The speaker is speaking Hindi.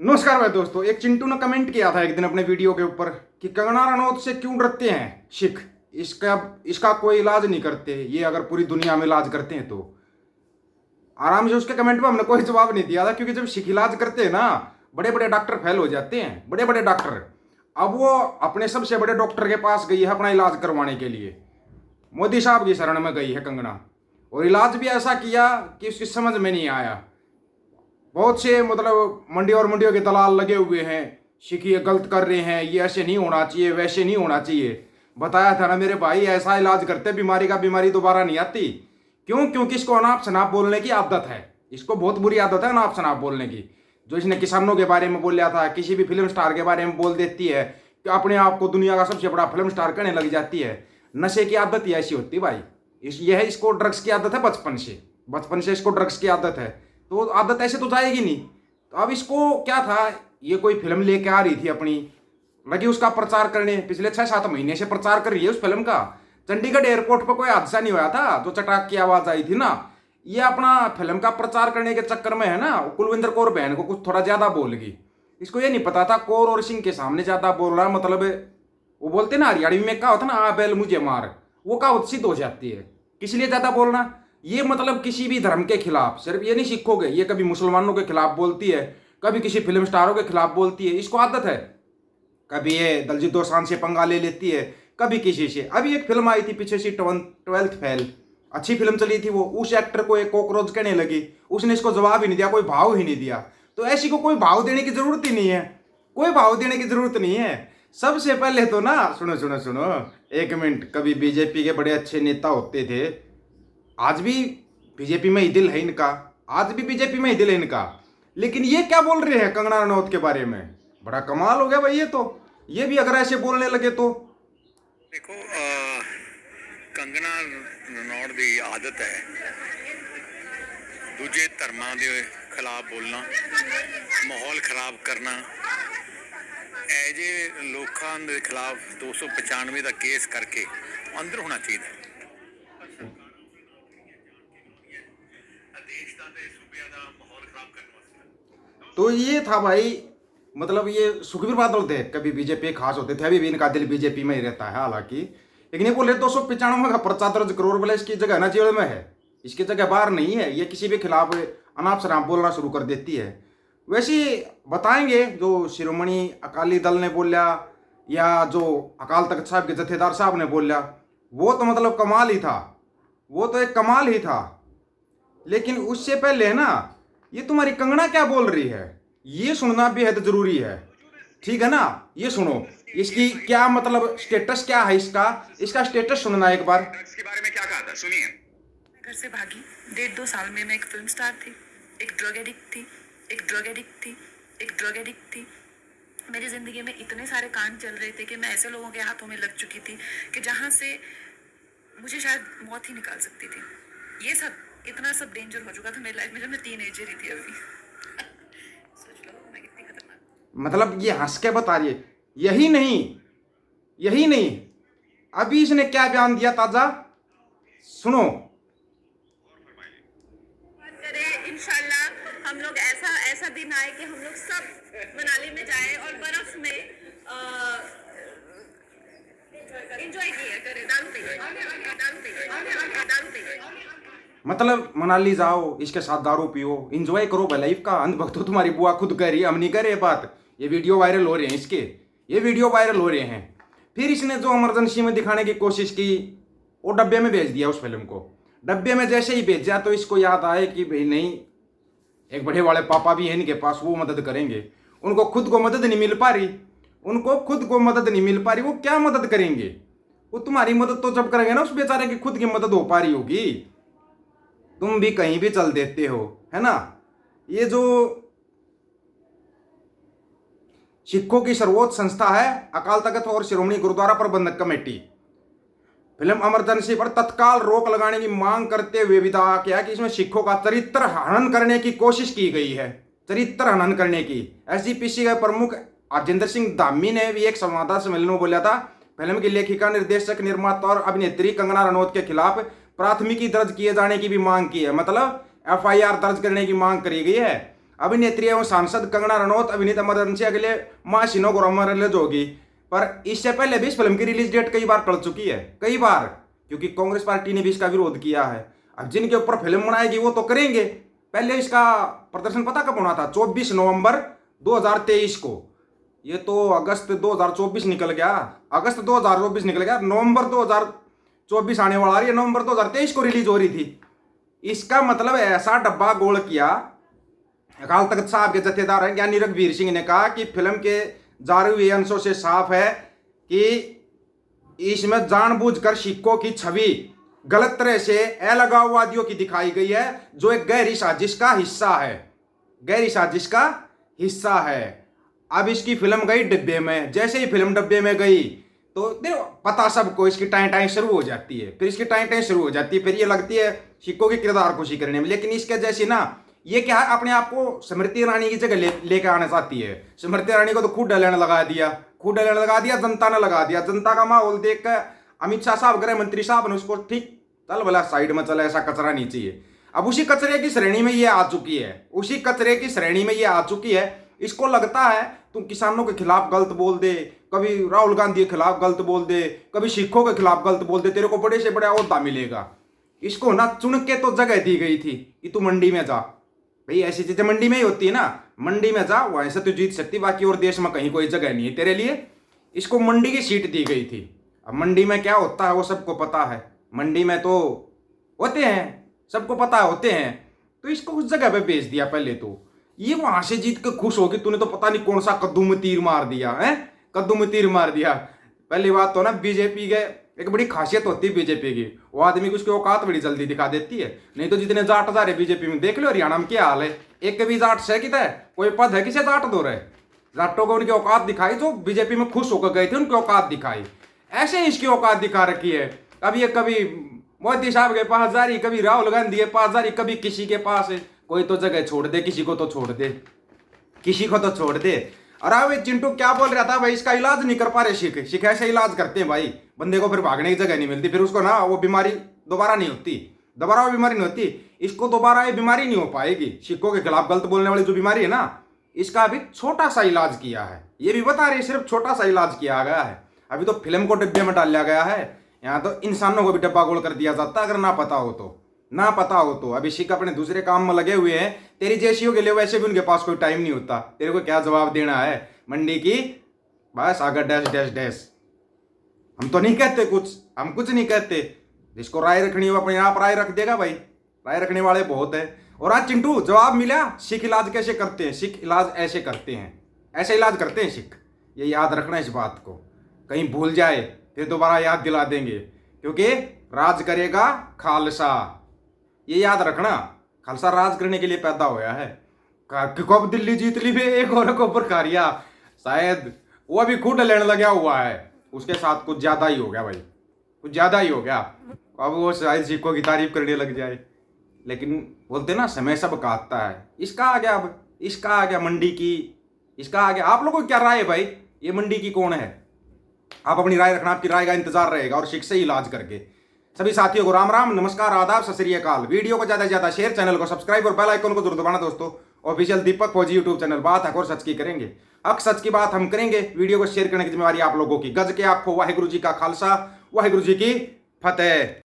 नमस्कार भाई दोस्तों। एक चिंटू ने कमेंट किया था एक दिन अपने वीडियो के ऊपर कि कंगना रनौत से क्यों डरते हैं सिख, इसका इसका कोई इलाज नहीं करते, ये अगर पूरी दुनिया में इलाज करते हैं तो। आराम से उसके कमेंट में हमने कोई जवाब नहीं दिया था, क्योंकि जब सिख इलाज करते हैं ना, बड़े बड़े डॉक्टर फेल हो जाते हैं, बड़े बड़े डॉक्टर। अब वो अपने सबसे बड़े डॉक्टर के पास गई है अपना इलाज करवाने के लिए, मोदी साहब की शरण में गई है कंगना, और इलाज भी ऐसा किया कि उसकी समझ में नहीं आया। बहुत से मतलब मंडी और मंडियों के दलाल लगे हुए हैं, सिख ये गलत कर रहे हैं, ये ऐसे नहीं होना चाहिए, वैसे नहीं होना चाहिए। बताया था ना मेरे भाई, ऐसा इलाज करते बीमारी का बीमारी दोबारा नहीं आती। क्यों? क्योंकि इसको अनाप शनाप बोलने की आदत है, इसको बहुत बुरी आदत है अनाप शनाप बोलने की। जो इसने किसानों के बारे में बोला था, किसी भी फिल्म स्टार के बारे में बोल देती है कि अपने आप को दुनिया का सबसे बड़ा फिल्म स्टार कहने लग जाती है। नशे की आदत ही ऐसी होती है भाई। यह इसको ड्रग्स की आदत है, बचपन से इसको ड्रग्स की आदत है, तो आदत ऐसे तो जाएगी नहीं। तो अब इसको क्या था, ये कोई फिल्म लेके आ रही थी अपनी, लगी उसका प्रचार करने, पिछले 6-7 महीने से प्रचार कर रही है उस फिल्म का। चंडीगढ़ एयरपोर्ट पर कोई हादसा नहीं हुआ था, जो चटाक की आवाज आई थी ना, ये अपना फिल्म का प्रचार करने के चक्कर में है ना, कुलविंदर कौर बहन को कुछ थोड़ा ज्यादा बोल गई। इसको ये नहीं पता था कौर और सिंह के सामने ज्यादा बोल रहा, मतलब वो बोलते ना हरियाणवी में क्या होता ना, आ बैल मुझे मार, वो कहावत सिद्ध हो जाती है। किस लिए ज्यादा बोलना, ये मतलब किसी भी धर्म के खिलाफ, सिर्फ ये नहीं सीखोगे, ये कभी मुसलमानों के खिलाफ बोलती है, कभी किसी फिल्म स्टारों के खिलाफ बोलती है, इसको आदत है। कभी ये दलजीत दोसांझ से पंगा ले लेती है, कभी किसी से। अभी एक फिल्म आई थी पीछे से, 12th फेल, अच्छी फिल्म चली थी वो, उस एक्टर को एक कॉकरोच कहने लगी, उसने इसको जवाब ही नहीं दिया, कोई भाव ही नहीं दिया। तो ऐसी को कोई भाव देने की जरूरत ही नहीं है, कोई भाव देने की जरूरत नहीं है। सबसे पहले तो ना, सुनो सुनो सुनो, एक मिनट, कभी बीजेपी के बड़े अच्छे नेता होते थे, आज भी बीजेपी में ही दिल है इनका, आज भी बीजेपी में ही दिल है इनका, लेकिन ये क्या बोल रहे हैं कंगना रनौत के बारे में? बड़ा कमाल हो गया भाई ये तो, ये भी अगर ऐसे बोलने लगे तो। देखो कंगना रनौत ਦੀ ਆਦਤ ਹੈ ਦੂਜੇ ਧਰਮਾਂ ਦੇ ਖਿਲਾਫ ਬੋਲਣਾ, ਮਾਹੌਲ ਖਰਾਬ ਕਰਨਾ। ਇਹ ਜੇ ਲੋਕਾਂ ਦੇ ਖਿਲਾਫ 295 ਦਾ ਕੇਸ ਕਰਕੇ ਅੰਦਰ ਹੋਣਾ ਚਾਹੀਦਾ ਹੈ। ਦੇਸ਼ ਦਾ ਤੇ ਸੂਬਿਆਂ ਦਾ ਮਾਹੌਲ ਖਰਾਬ ਕਰਨ ਵਾਸਤੇ। तो ये था भाई, मतलब ये सुखबीर बादल थे, कभी बीजेपी खास होते थे, अभी भी इनका दिल बीजेपी में ही रहता है हालांकि। लेकिन ये बोले 295 का पर्चा दर्ज करोड़, बोले इसकी जगह ना जेल में है, इसकी जगह बाहर नहीं है। ये किसी भी खिलाफ अनाप शनाप बोलना शुरू कर देती है। वैसे बताएंगे जो शिरोमणि अकाली दल ने बोला, या जो अकाल तख्त साहब के जथेदार साहब ने बोला, वो तो मतलब कमाल ही था, वो तो एक कमाल ही था। लेकिन उससे पहले है ना, ये तुम्हारी कंगना क्या बोल रही है, ये सुनना बेहद जरूरी है, ठीक है ना? ये सुनो, इसकी क्या मतलब स्टेटस क्या है, इसका स्टेटस सुनना एक बार। ड्रग्स के बारे में क्या कहा था सुनिए। घर से भागी 1.5-2 साल में मैं एक फिल्म स्टार थी, एक ड्रग एडिक्ट थी। मेरी ज़िंदगी में इतने सारे कांड चल रहे थे कि मैं ऐसे लोगों के हाथों में लग चुकी थी कि जहाँ से मुझे शायद मौत ही निकाल सकती थी। ये सब इतना सब डेंजर हो चुका था मेरी लाइफ में, जब मैं टीनेजर ही थी अभी। सोच लो मैं कितनी खतरनाक। मतलब ये हंस के बता रही है। यही नहीं, अभी इसने क्या बयान दिया ताजा, सुनो। इंशाल्लाह हम लोग ऐसा दिन आए कि हम लोग सब मनाली में जाएं और बर्फ में एंजॉय किया करें, दारू पिए। मतलब मनाली जाओ, इसके साथ दारू पियो, एंजॉय करो भाई लाइफ का। अंधभक्त तुम्हारी बुआ खुद कह रही है, हम नहीं कह रहे बात। ये वीडियो वायरल हो रहे हैं इसके, ये वीडियो वायरल हो रहे हैं। फिर इसने जो इमरजेंसी में दिखाने की कोशिश की, वो डब्बे में भेज दिया उस फिल्म को। डब्बे में जैसे ही भेजा तो इसको याद आए कि भाई नहीं, एक बड़े वाले पापा भी हैं इनके पास, वो मदद करेंगे। उनको खुद को मदद नहीं मिल पा रही, वो क्या मदद करेंगे? वो तुम्हारी मदद तो जब करेंगे ना, उस बेचारे की खुद की मदद हो पा रही होगी। तुम भी कहीं भी चल देते हो, है ना? ये जो सिखों की सर्वोच्च संस्था है अकाल तख्त और शिरोमणि गुरुद्वारा प्रबंधक कमेटी, फिल्म इमरजेंसी पर तत्काल रोक लगाने की मांग करते हुए भी दावा किया कि इसमें सिखों का चरित्र हनन करने की कोशिश की गई है, चरित्र हनन करने की। एसजीपीसी के प्रमुख अजिंदर सिंह धामी ने भी एक संवाददाता सम्मेलन में बोला था, फिल्म की लेखिका, निर्देशक, निर्माता और अभिनेत्री कंगना रनौत के खिलाफ प्राथमिकी दर्ज किए जाने की भी मांग की है, मतलब FIR दर्ज करने की मांग करी गई है। अभिनेत्री एवं सांसद कंगना रनौत अभिनीत इमरजेंसी अगले माह सिनो ग्रामर रिलीज होगी। पर इससे पहले भी इस फिल्म की रिलीज डेट कई बार टल चुकी है, कई बार, क्योंकि कांग्रेस पार्टी ने भी इसका विरोध किया है। अब जिनके ऊपर फिल्म बनाएगी वो तो करेंगे। पहले इसका प्रदर्शन पता कब होना था? 24 नवंबर 2023 को। ये तो अगस्त 2024 निकल गया, अगस्त 2024 निकल गया, नवंबर 2024 आने वाला है, नवंबर 2023 को रिलीज हो रही थी। इसका मतलब ऐसा डब्बा गोल किया। अकाल तख्त साहब के जत्थेदार हैं ज्ञानी रघुवीर सिंह ने कहा कि फिल्म के जारी हुए अंशों से साफ है कि इसमें जानबूझकर सिखों की छवि गलत तरह से अलगाववादियों की दिखाई गई है, जो एक गहरी साजिश का हिस्सा है, गहरी साजिश का हिस्सा है। अब इसकी फिल्म गई डिब्बे में। जैसे ही फिल्म डिब्बे में गई तो देखो पता सबको, इसकी टाइम टाइम शुरू हो जाती है, फिर इसकी टाइम टाइम शुरू हो जाती है, फिर ये लगती है सिखों की किरदार खुशी करने में। लेकिन इसके जैसी ना, ये क्या है, अपने आप को स्मृति ईरानी की जगह लेके आना चाहती है। स्मृति ईरानी को तो खुद डलेने लगा दिया, खुद डलेने लगा दिया, जनता ने लगा दिया। जनता का माहौल देख कर अमित शाह साहब, गृह मंत्री साहब ने उसको ठीक चल भला साइड में चला, ऐसा कचरा नहीं चाहिए। अब उसी कचरे की श्रेणी में ये आ चुकी है, उसी कचरे की श्रेणी में ये आ चुकी है। इसको लगता है तुम किसानों के खिलाफ गलत बोल दे, कभी राहुल गांधी के खिलाफ गलत बोल दे, कभी सिखों के खिलाफ गलत बोल दे, तेरे को बड़े से बड़ा ओहदा मिलेगा। इसको ना चुन के तो जगह दी गई थी कि तू मंडी में जा। भाई ऐसी चीजें मंडी में ही होती है ना, मंडी में जा, वहीं से तू जीत सकती, बाकी और देश में कहीं कोई जगह नहीं है तेरे लिए। इसको मंडी की सीट दी गई थी। अब मंडी में क्या होता है वो सबको पता है, मंडी में तो होते हैं, सबको पता होते हैं। तो इसको उस जगह पे भेज दिया। पहले तो ये वहां से जीत के खुश होगी, तूने तो पता नहीं कौन सा कद्दू में तीर मार दिया है, कद्दू में तीर मार दिया। पहली बात तो ना, बीजेपी के एक बड़ी खासियत होती है बीजेपी की, वो आदमी को उसकी औकात बड़ी जल्दी दिखा देती है। नहीं तो जितने जाट जा रहे बीजेपी में, देख लो हरियाणा में क्या हाल है, एक भी जाट से कितना है, कोई पद है किसे जाट दो रहे। जाटों को उनकी औकात दिखाई, जो बीजेपी में खुश होकर गए थे उनकी औकात दिखाई। ऐसे ही इसकी औकात दिखा रखी है। अब ये कभी मोदी साहब के पास जा रही, कभी राहुल गांधी के पास जा रही, कभी किसी के पास है। कोई तो जगह छोड़ दे, किसी को तो छोड़ दे, किसी को तो छोड़ दे। और अब चिंटू क्या बोल रहा था, भाई इसका इलाज नहीं कर पा रहे सिख, सिख ऐसे इलाज करते हैं भाई, बंदे को फिर भागने की जगह नहीं मिलती, फिर उसको ना वो बीमारी दोबारा नहीं होती, दोबारा वो बीमारी नहीं होती। इसको दोबारा ये बीमारी नहीं हो पाएगी। सिखों के खिलाफ गलत बोलने वाली जो बीमारी है ना, इसका अभी छोटा सा इलाज किया है, ये भी बता रहे, सिर्फ छोटा सा इलाज किया गया है। अभी तो फिल्म को डिब्बे में डाल लिया गया है, यहाँ तो इंसानों को भी डब्बा गोल कर दिया जाता है, अगर ना पता हो तो, ना पता हो तो। अभी सिख अपने दूसरे काम में लगे हुए हैं, तेरी जैसियों के लिए वैसे भी उनके पास कोई टाइम नहीं होता। तेरे को क्या जवाब देना है मंडी की, बस आगे डैश डैश डैश। हम तो नहीं कहते कुछ, हम कुछ नहीं कहते। जिसको राय रखनी हो अपने आप राय रख देगा भाई, राय रखने वाले बहुत है। और आज चिंटू जवाब मिला, सिख इलाज कैसे करते हैं, सिख इलाज ऐसे करते हैं, ऐसे इलाज करते हैं सिख। ये याद रखना इस बात को, कहीं भूल जाए फिर दोबारा याद दिला देंगे, क्योंकि राज करेगा खालसा। ये याद रखना, खालसा राज करने के लिए पैदा होया है। कब दिल्ली जीत ली भी एक और को प्रकारिया, शायद वो अभी खुद लेने लगा हुआ है, उसके साथ कुछ ज्यादा ही हो गया भाई, कुछ ज्यादा ही हो गया। अब वो शायद सिखों की तारीफ करने लग जाए। लेकिन बोलते ना समय सब काटता है। इसका आ गया, अब इसका आ गया मंडी की, इसका आ गया। आप लोगों को क्या राय है भाई, ये मंडी की कौन है? आप अपनी राय रखना, आपकी राय का इंतजार रहेगा। और सिख से ही इलाज करके सभी साथियों को राम राम, नमस्कार, आदाब, सत श्री अकाल। वीडियो को ज्यादा से ज्यादा शेयर, चैनल को सब्सक्राइब और बेल आइकन को जरूर दबाना दोस्तों। ऑफिशियल दीपक फौजी यूट्यूब चैनल, बात हक और सच की करेंगे, हक सच की बात हम करेंगे। वीडियो को शेयर करने की जिम्मेवारी आप लोगों की। गज के आपको वाहिगुरु जी का खालसा, वाहिगुरु जी की फतेह।